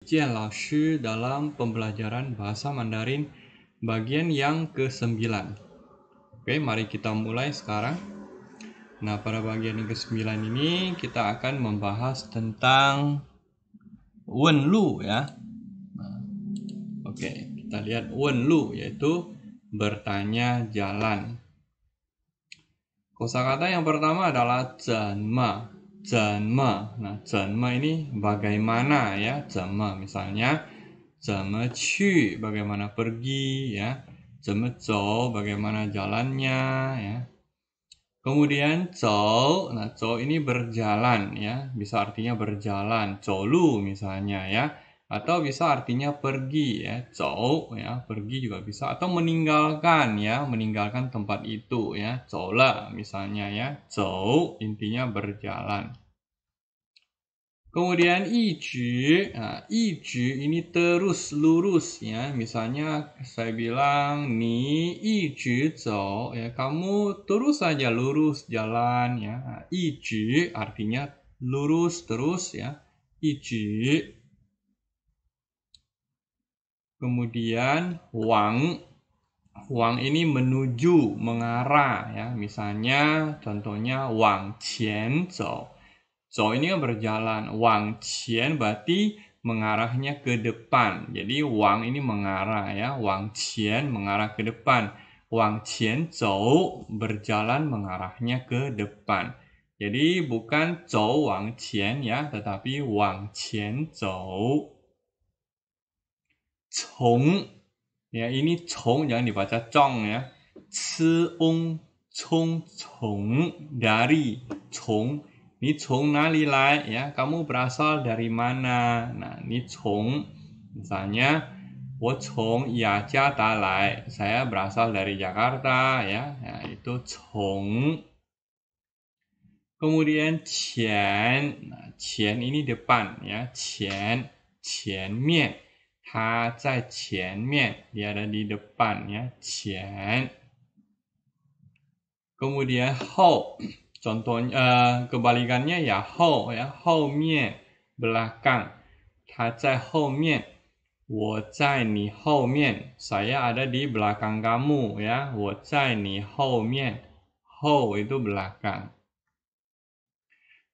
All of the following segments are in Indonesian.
Jian Lao Shi dalam pembelajaran bahasa Mandarin bagian yang ke-9. Oke, mari kita mulai sekarang. Nah, pada bagian yang ke-9 ini kita akan membahas tentang Wenlu ya. Oke, kita lihat Wenlu yaitu bertanya jalan. Kosakata yang pertama adalah zhenme. Zhenme. Nah, zhenme ini bagaimana ya? Zhenme misalnya zhenme qu bagaimana pergi ya. Zhenme zou bagaimana jalannya ya. Kemudian zhou. Nah, zhou ini berjalan ya. Bisa artinya berjalan. Zhoulu misalnya ya. Atau bisa artinya pergi ya, zhou ya, pergi juga bisa, atau meninggalkan ya, meninggalkan tempat itu ya, zhoula misalnya ya, zhou intinya berjalan. Kemudian yizhi, nah, yizhi ini terus lurus ya, misalnya saya bilang ni yizhi zhou ya, kamu terus saja lurus jalan ya, nah, yizhi artinya lurus terus ya, yizhi. Kemudian wang ini menuju, mengarah ya. Misalnya contohnya wang qian zou. Zou ini kan berjalan, wang qian berarti mengarahnya ke depan. Jadi wang ini mengarah ya, wang qian mengarah ke depan. Wang qian zou berjalan mengarahnya ke depan. Jadi bukan zou wang qian ya, tetapi wang qian zou. Cong ya, ini cong jangan dibaca cong ya. Ciong cong cong dari cong. Ini cong nali lai ya, kamu berasal dari mana? Nah, ini cong misalnya wo cong Yajia da lai, saya berasal dari Jakarta ya. Ya, itu cong. Kemudian qian. Nah, qian ini depan ya, qian, qian mian. 它在前面, dia ada di depan ya, qian. Kemudian hou, contohnya kebalikannya ya hou ya, hou mian belakang. 它在后面, 我在你后面, saya ada di belakang kamu ya, 我在你后面, hou itu belakang.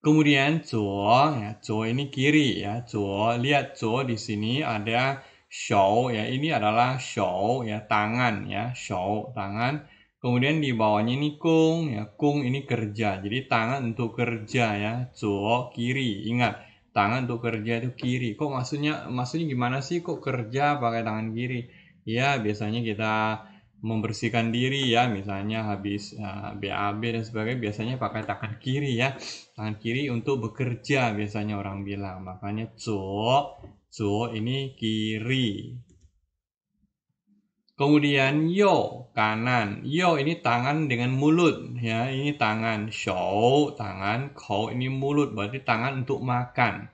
Kemudian zuo ya, zuo ini kiri ya, zuo, lihat zuo di sini ada shou ya, ini adalah shou ya, tangan ya, shou tangan. Kemudian di bawahnya ini kung ya, kung ini kerja. Jadi tangan untuk kerja ya, zuo kiri. Ingat, tangan untuk kerja itu kiri. Kok maksudnya gimana sih kok kerja pakai tangan kiri? Ya, biasanya kita membersihkan diri ya, misalnya habis BAB dan sebagainya biasanya pakai tangan kiri ya, tangan kiri untuk bekerja biasanya orang bilang, makanya zuo ini kiri. Kemudian yo kanan, yo ini tangan dengan mulut ya, ini tangan, shou tangan, kou ini mulut, berarti tangan untuk makan.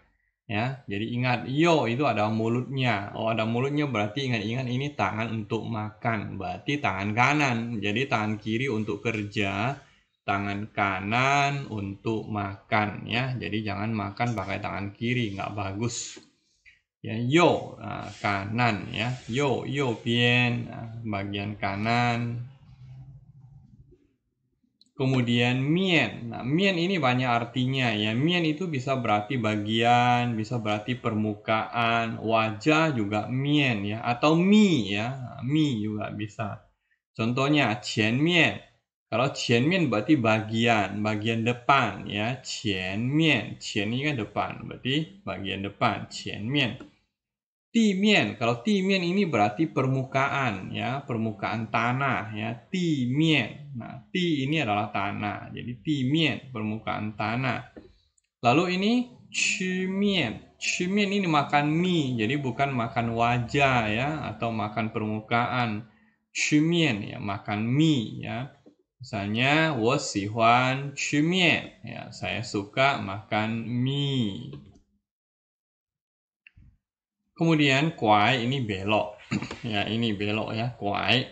Ya, jadi ingat yo itu ada mulutnya. Oh, ada mulutnya berarti ingat-ingat ini tangan untuk makan. Berarti tangan kanan. Jadi tangan kiri untuk kerja, tangan kanan untuk makan ya. Jadi jangan makan pakai tangan kiri, nggak bagus. Ya, yo kanan ya. Yo bian bagian kanan. Kemudian mian. Nah, mian ini banyak artinya ya. Mian itu bisa berarti bagian, bisa berarti permukaan, wajah juga mian ya, atau mi ya. Mi juga bisa. Contohnya qian mian. Kalau qian mian berarti bagian depan ya. Qian mian. Qian ini kan depan, berarti bagian depan, qian mian. Ti mian, kalau ti mian ini berarti permukaan ya, permukaan tanah ya, ti mian. Nah, ti ini adalah tanah, jadi ti mian, permukaan tanah. Lalu ini qu mian. Qu mian ini makan mie, jadi bukan makan wajah ya, atau makan permukaan. Qu mian ya, makan mie ya. Misalnya, 我喜欢吃面 ya, saya suka makan mie. Kemudian kuai ini belok. Ya, ini belok ya, kuai.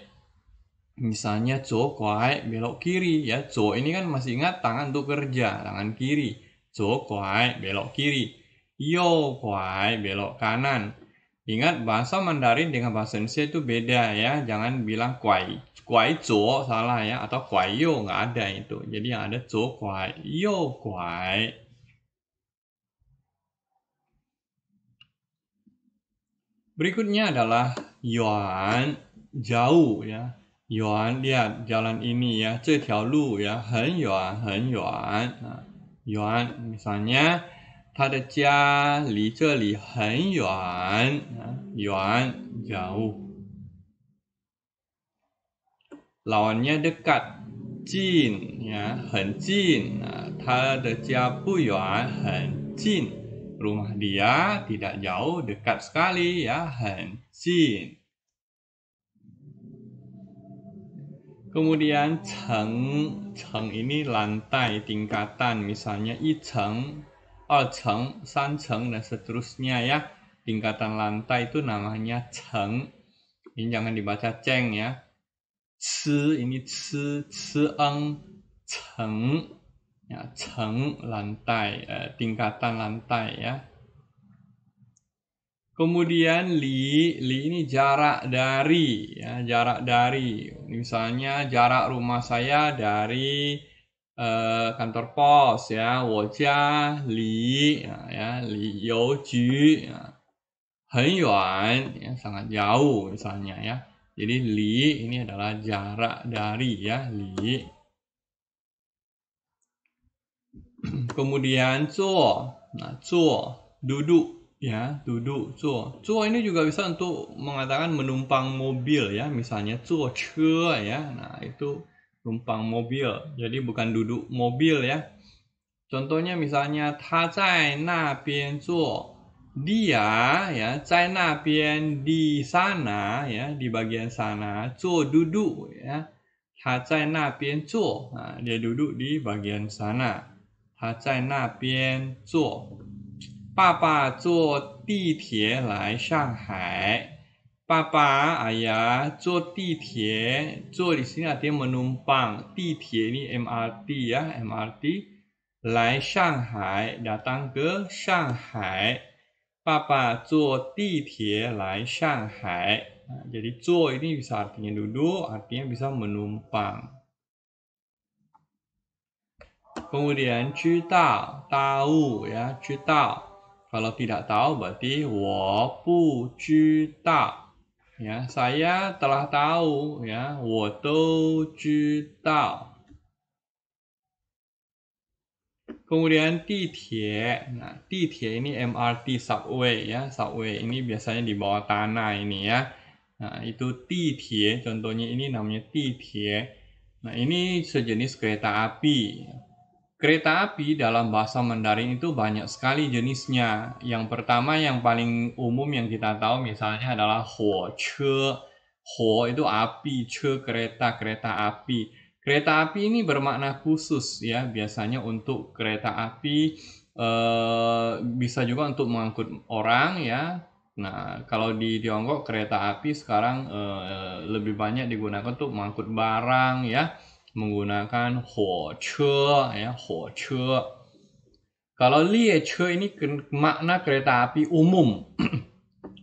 Misalnya zuo kuai belok kiri ya. Zuo ini kan masih ingat tangan untuk kerja, tangan kiri. Zuo kuai belok kiri. Yo kuai, belok kanan. Ingat bahasa Mandarin dengan bahasa Indonesia itu beda ya. Jangan bilang kuai. Kuai zuo salah ya. Atau kuai yo, nggak ada itu. Jadi yang ada zuo kuai. Yo kuai. Berikutnya adalah yuan, jauh ya. Yuan, lihat jalan ini ya. 这条路 ya. 很远,很远. Nah, yuan, misalnya 他的家离这里很远. Nah, yuan, jauh. Lawannya dekat. 近 ya, 很近. Nah, 他的家不远,很近. Rumah dia tidak jauh, dekat sekali ya, 很近. Kemudian ceng, ceng ini lantai, tingkatan, misalnya 一层, 二层, 三层, dan seterusnya ya. Tingkatan lantai itu namanya ceng. Ini jangan dibaca ceng ya. Ci, ini ci, cieng, ceng. Ya, ceng, lantai, tingkatan lantai ya. Kemudian li ini jarak dari ya, jarak dari. Misalnya jarak rumah saya dari kantor pos ya, 我家离 ya, 离邮局 ya, 很远 ya, sangat jauh misalnya ya. Jadi li ini adalah jarak dari ya, li. Kemudian zuo, nah zuo duduk. Ya, duduk, zuo. Zuo ini juga bisa untuk mengatakan menumpang mobil ya, misalnya zuo che ya. Nah, itu numpang mobil. Jadi bukan duduk mobil ya. Contohnya misalnya 他在那边坐. Dia ya, 在那边 di sana ya, di bagian sana. Zuo duduk ya. 他在那边坐. Nah, dia duduk di bagian sana. 他在那边坐. 爸爸坐地铁来上海. Papa, ayah, 坐地铁. 坐 di sini artinya menumpang. 地铁 ini MRT ya, MRT. 来上海, datang ke Shanghai. Papa 坐地铁来上海. Nah, jadi 坐 ini bisa artinya duduk, artinya bisa menumpang. Kemudian 知道, tahu ya, 知道. Kalau tidak tahu berarti 我不知道. Ya, saya telah tahu ya, 我都知道. Kemudian 地铁. Nah, 地铁 ini MRT subway ya, subway ini biasanya di bawah tanah ini ya. Nah, itu 地铁, contohnya ini namanya 地铁. Nah, ini sejenis kereta api. Kereta api dalam bahasa Mandarin itu banyak sekali jenisnya. Yang pertama yang paling umum yang kita tahu misalnya adalah 火车. 火 itu api, 车 kereta, kereta api. Kereta api ini bermakna khusus ya, biasanya untuk kereta api bisa juga untuk mengangkut orang ya. Nah, kalau di Tiongkok kereta api sekarang lebih banyak digunakan untuk mengangkut barang ya. Menggunakan 火车 ya, 火车. Kalau 列车 ini makna kereta api umum.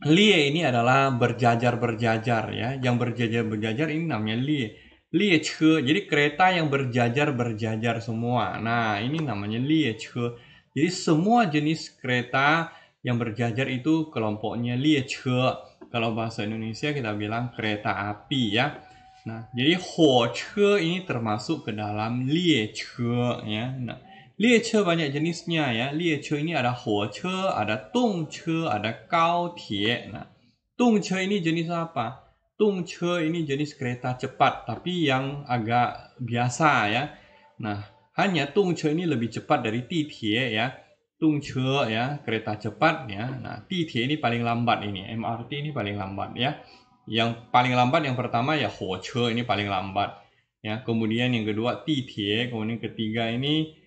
Lie ini adalah berjajar-berjajar ya. Yang berjajar-berjajar ini namanya lie. Lie che, jadi kereta yang berjajar-berjajar semua. Nah, ini namanya lie che. Jadi semua jenis kereta yang berjajar itu kelompoknya lie che. Kalau bahasa Indonesia kita bilang kereta api ya. Nah, jadi 火车 ini termasuk ke dalam 列车 ya. Nah, 列车 banyak jenisnya ya. 列车 ini ada 火车, ada 动车, ada 高铁. Nah, 动车 ini jenis apa? 动车 ini jenis kereta cepat tapi yang agak biasa ya. Nah, hanya 动车 ini lebih cepat dari 地铁 ya. 动车 ya, kereta cepat ya. Nah, 地铁 ini paling lambat ini. MRT ini paling lambat ya. Yang paling lambat yang pertama ya 火车 ini paling lambat ya. Kemudian yang kedua 地铁, kemudian ketiga ini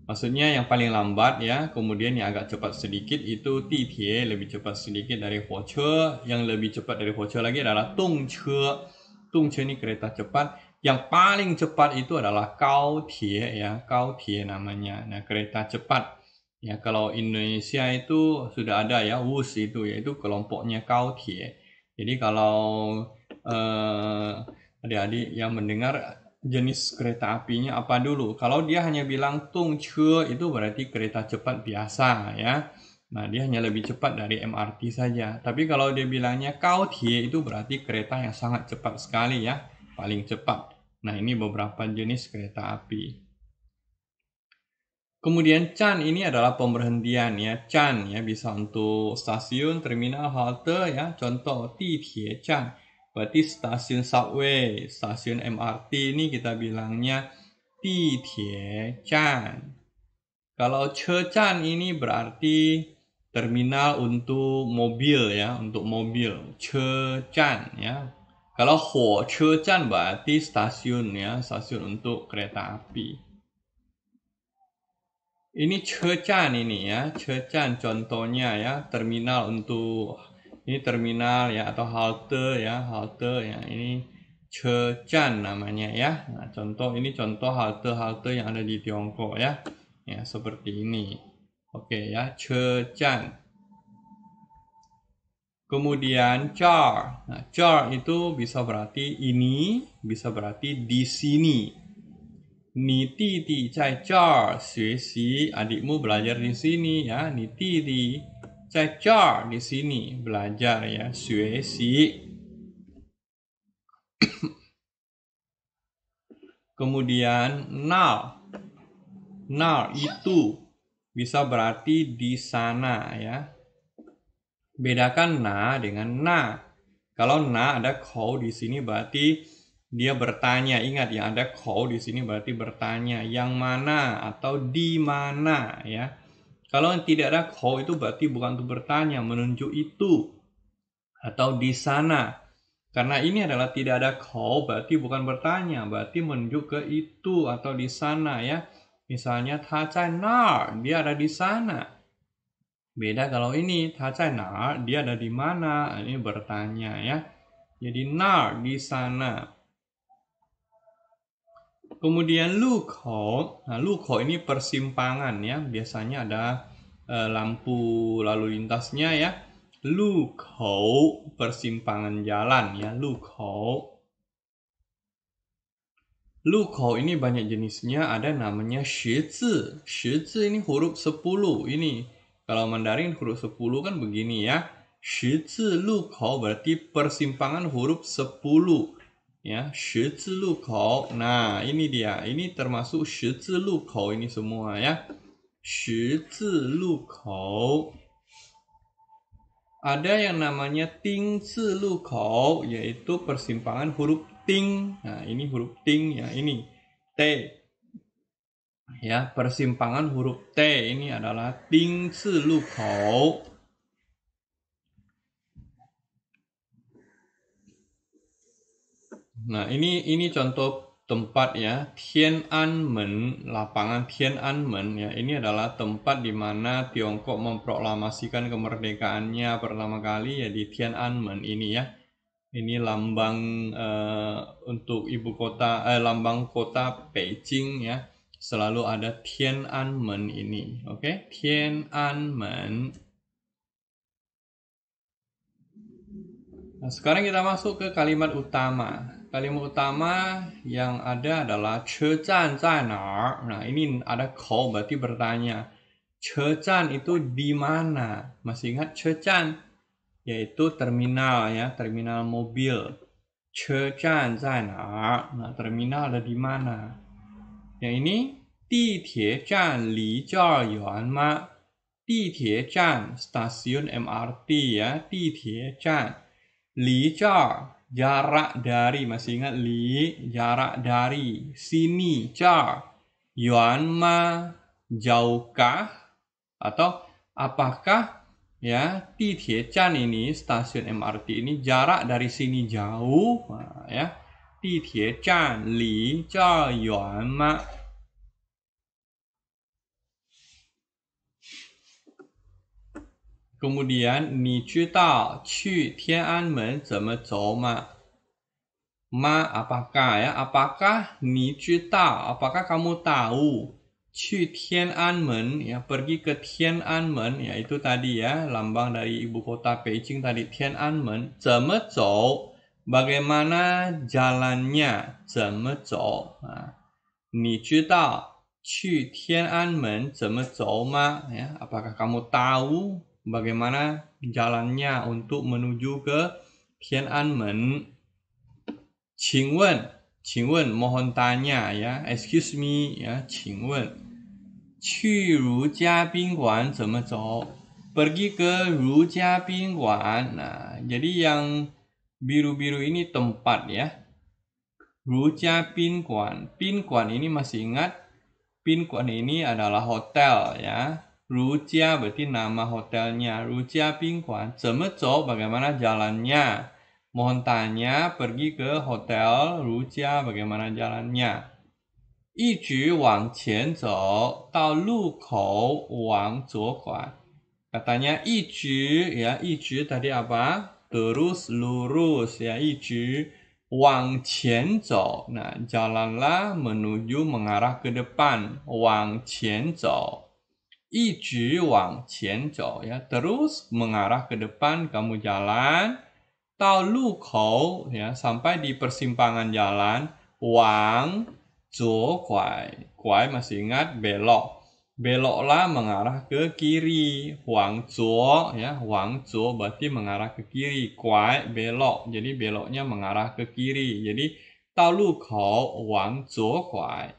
maksudnya yang paling lambat ya. Kemudian yang agak cepat sedikit itu 地铁, lebih cepat sedikit dari 火车. Yang lebih cepat dari 火车 lagi adalah 动车. 动车 ini kereta cepat. Yang paling cepat itu adalah 高铁 ya, 高铁 namanya. Nah, kereta cepat. Ya, kalau Indonesia itu sudah ada ya WUS itu, yaitu kelompoknya Gaotie. Jadi kalau adik-adik yang mendengar jenis kereta apinya apa dulu? Kalau dia hanya bilang Tongche itu berarti kereta cepat biasa ya. Nah, dia hanya lebih cepat dari MRT saja. Tapi kalau dia bilangnya Gaotie itu berarti kereta yang sangat cepat sekali ya, paling cepat. Nah, ini beberapa jenis kereta api. Kemudian Chan ini adalah pemberhentian ya. Chan ya bisa untuk stasiun, terminal, halte ya. Contoh Titie Chan. Berarti stasiun subway, stasiun MRT ini kita bilangnya Titie Chan. Kalau Che Chan ini berarti terminal untuk mobil ya, untuk mobil. Che Chan ya. Kalau Huo Che Chan berarti stasiun ya, stasiun untuk kereta api. Ini Cecan ini ya, Cecan contohnya ya, terminal untuk ini terminal ya atau halte ya, ini Cecan namanya ya. Nah, ini contoh halte-halte yang ada di Tiongkok ya. Ya, seperti ini. Oke ya, Cecan. Kemudian jar. Nah, jar itu bisa berarti ini, bisa berarti di sini. Ni Didi zai zhar xuexi, adikmu belajar di sini ya. Ni Didi zai zhar di sini belajar ya, xuexi. Kemudian nal. Nal itu bisa berarti di sana ya. Bedakan na dengan na. Kalau na ada kau di sini berarti dia bertanya. Ingat ya, ada kau di sini berarti bertanya yang mana atau di mana ya. Kalau tidak ada kau itu berarti bukan untuk bertanya, menunjuk itu atau di sana. Karena ini adalah tidak ada kau berarti bukan bertanya, berarti menunjuk ke itu atau di sana ya. Misalnya ta zai nar, dia ada di sana. Beda kalau ini ta zai nar, dia ada di mana. Ini bertanya ya. Jadi nar di sana. Kemudian lukou. Nah, lukou ini persimpangan ya. Biasanya ada lampu lalu lintasnya ya. Lukou persimpangan jalan ya. Lukou. Lukou ini banyak jenisnya. Ada namanya shizi. Shizi ini huruf 10. Ini kalau Mandarin huruf 10 kan begini ya. Shizi lukou berarti persimpangan huruf 10. Ya, shizi lukou. Nah, ini dia. Ini termasuk shizi lukou ini semua ya. Shizi lukou. Ada yang namanya tingzi lukou, yaitu persimpangan huruf ting. Nah, ini huruf ting ya, ini T. Ya, persimpangan huruf T ini adalah tingzi lukou. Nah, ini contoh tempat ya, Tiananmen, lapangan Tiananmen ya. Ini adalah tempat di mana Tiongkok memproklamasikan kemerdekaannya pertama kali ya di Tiananmen ini ya. Ini lambang untuk ibu kota, lambang kota Beijing ya. Selalu ada Tiananmen ini, oke? Tiananmen. Nah, sekarang kita masuk ke kalimat utama. Kalimat utama yang ada adalah Chezan zai nar. Nah, ini ada kau berarti bertanya. Chezan itu di mana? Masih ingat Chezan? Yaitu terminal ya, terminal mobil. Chezan zai nar. Nah, terminal ada di mana? Yang ini Ditie zhan li zhe yuan ma? Ditie zhan stasiun MRT ya, Ditie zhan. Li zhe jarak dari, masih ingat li, jarak dari, sini, zhe, yuan ma, jauhkah, atau apakah ya Ditie Chan ini, stasiun MRT ini jarak dari sini jauh. Nah, ya, Ditie Chan li zhe yuan ma. Kemudian, 你知道去天安门怎么走吗? Ma apakah ya? Apakah ni 知道? Apakah kamu tahu? 去天安门, ya, pergi ke Tiananmen, ya, itu tadi ya, lambang dari ibu kota Beijing tadi, Tiananmen. 怎么走, bagaimana jalannya, 怎么走,你知道去天安门怎么走吗? Ya, apakah kamu tahu bagaimana jalannya untuk menuju ke Tiananmen? 请问 mohon tanya ya, excuse me ya, 请问去如家宾馆怎么走? Pergi ke 如家宾馆. Nah, jadi yang biru-biru ini tempat ya. 如家宾馆.宾馆ini masih ingat?宾馆ini adalah hotel ya. 如家 berarti nama hotelnya. 如家宾馆. 怎么走? Bagaimana jalannya? Mohon tanya, pergi ke hotel 如家 bagaimana jalannya? 一直往前走到路口往左拐. Katanya 一直 ya, 一直 tadi apa? Terus lurus ya, 一直往前走. Nah, jalanlah menuju mengarah ke depan. 往前走. 一直往前走 ya, terus mengarah ke depan kamu jalan. 到路口 ya, sampai di persimpangan jalan. 往左拐, 拐 masih ingat belok. Beloklah mengarah ke kiri. 往左 ya, 往左 berarti mengarah ke kiri. 拐 belok, jadi beloknya mengarah ke kiri. Jadi 到路口往左拐.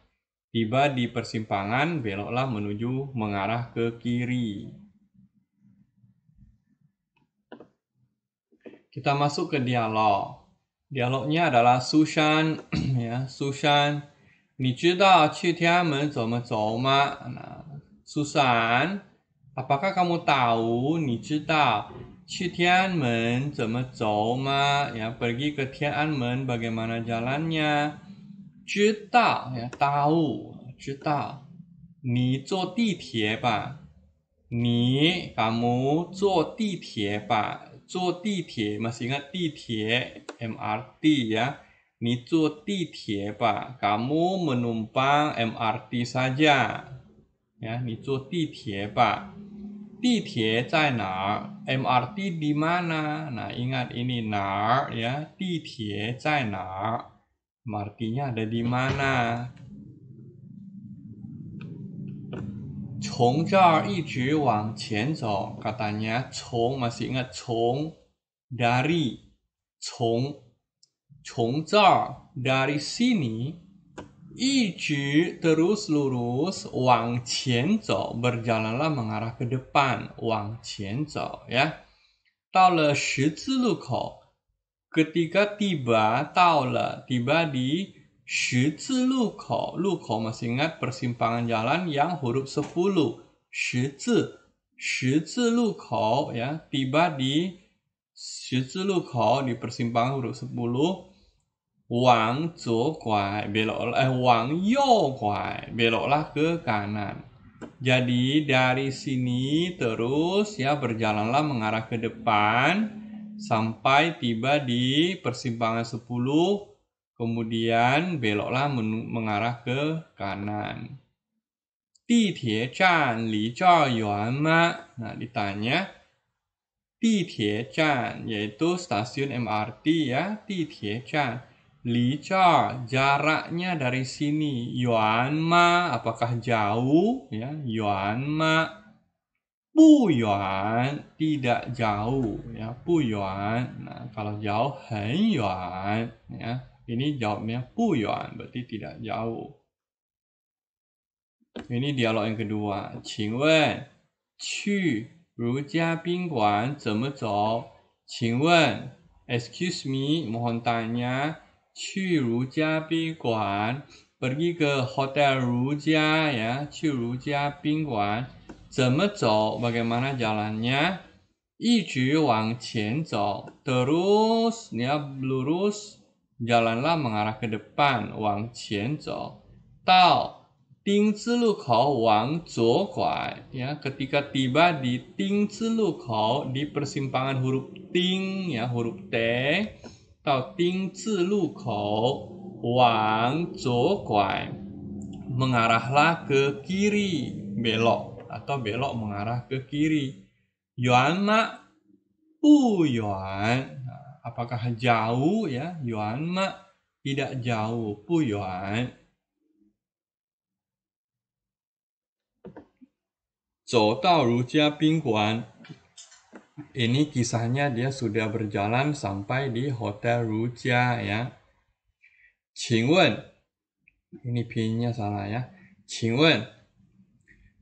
Tiba di persimpangan, beloklah menuju mengarah ke kiri. Kita masuk ke dialog. Dialognya adalah Sushan ya, Sushan, 你知道去天安门怎么走吗? Nah, Susan, apakah kamu tahu? 你知道去天安门怎么走吗? Ya, pergi ke Tiananmen bagaimana jalannya? 知道 ya, tahu, 知道. 你坐地铁吧? 你 kamu 坐地铁吧? 坐地铁 masih ingat 地铁 MRT ya. 你坐地铁吧? Kamu menumpang MRT saja. Ya, 你坐地铁吧? 地铁在哪儿? MRT di mana? Nah, ingat ini 哪儿 ya. 地铁在哪儿? MRT-nya ada di mana? 从这儿一直往前走. Katanya 从 masih ingat 从 dari 从这儿 dari sini 一直 terus lurus 往前走 berjalanlah mengarah ke depan 往前走 ya. 到了十字路口 ketika tiba 到了 tiba di 十字路口 路口 masih ingat persimpangan jalan yang huruf 10 十字路口 ya, tiba di 十字路口 di persimpangan huruf 10 往左拐 beloklah往右拐 beloklah ke kanan. Jadi dari sini terus ya berjalanlah mengarah ke depan sampai tiba di persimpangan 10, kemudian beloklah mengarah ke kanan. 地铁站离这儿远吗? Nah, ditanya 地铁站 yaitu stasiun MRT ya, 地铁站 离这儿 jaraknya dari sini, 远吗 apakah jauh ya, 远吗 不远 tidak jauh ya, 不远. Nah, kalau jauh 很远 ya. Ini jawabnya 不远 berarti tidak jauh. Ini dialog yang kedua. 请问去如家宾馆怎么走? 请问 excuse me, mohon tanya, 去如家宾馆 pergi ke hotel 如家 ya, 去如家宾馆 怎么走 bagaimana jalannya? 一直往前走 terus ya, lurus jalanlah mengarah ke depan 往前走 到 丁字路口 往左拐 ya, ketika tiba di 丁字路口 di persimpangan huruf ting ya, huruf T 到丁字路口 往左拐 mengarahlah ke kiri, belok atau belok mengarah ke kiri. Yuan ma bu yuan. Apakah jauh ya? Yuan ma tidak jauh, bu yuan. Zhou dao Rujia Bingguan. Ini kisahnya dia sudah berjalan sampai di Hotel Rujia ya. Qingwen. Ini pinnya salah ya. Qingwen.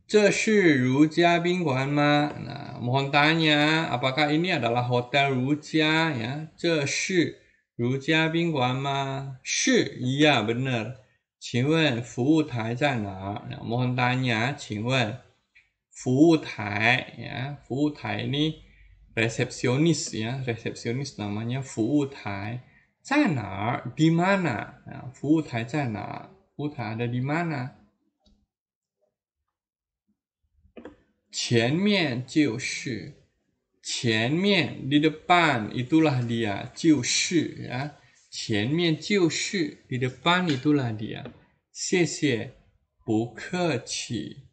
这是如家宾馆吗? Nah, mohon tanya, apakah ini adalah Hotel Rujia ya? 这是如家宾馆吗? 是, iya benar. 请问服务台在哪? Nah, mohon tanya, 请问服务台 ya. 服务台ini resepsionis ya, resepsionis namanya 服务台. 在哪? Di mana? Nah, 服务台在哪? 服务台ada di mana? 前面就是 前面 di depan itulah dia 就是ya 前面就是 di depan itulah dia 谢谢不客气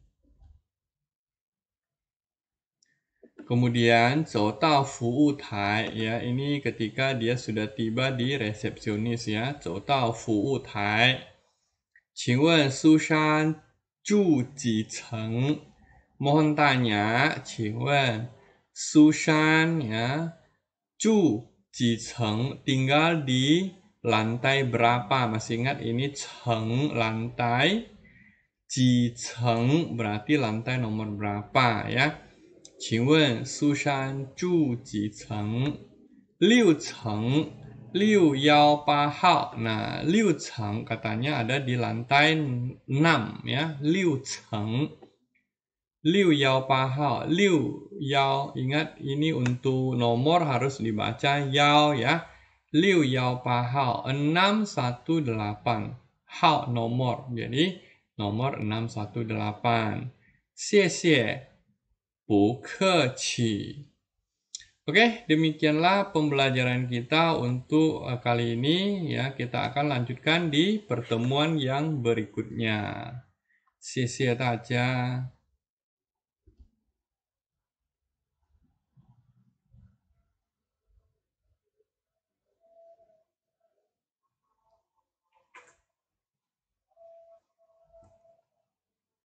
kemudian 走到服务台 ya ini ketika dia sudah tiba di resepsionis ya 走到服务台请问苏珊住几层 Mohon tanya, 请问 Susan ya, 住几层 tinggal di lantai berapa? Masih ingat ini ceng lantai, 几层 berarti lantai nomor berapa ya? 请问 Susan 住几层 6层 618 号. Nah, 6层 katanya ada di lantai 6 ya, 6层 618 号, 61 ingat ini untuk nomor harus dibaca yao ya. 618 号, 618 hao nomor. Jadi nomor 618. 谢谢 不客气. Oke, demikianlah pembelajaran kita untuk kali ini ya. Kita akan lanjutkan di pertemuan yang berikutnya. 谢谢大家.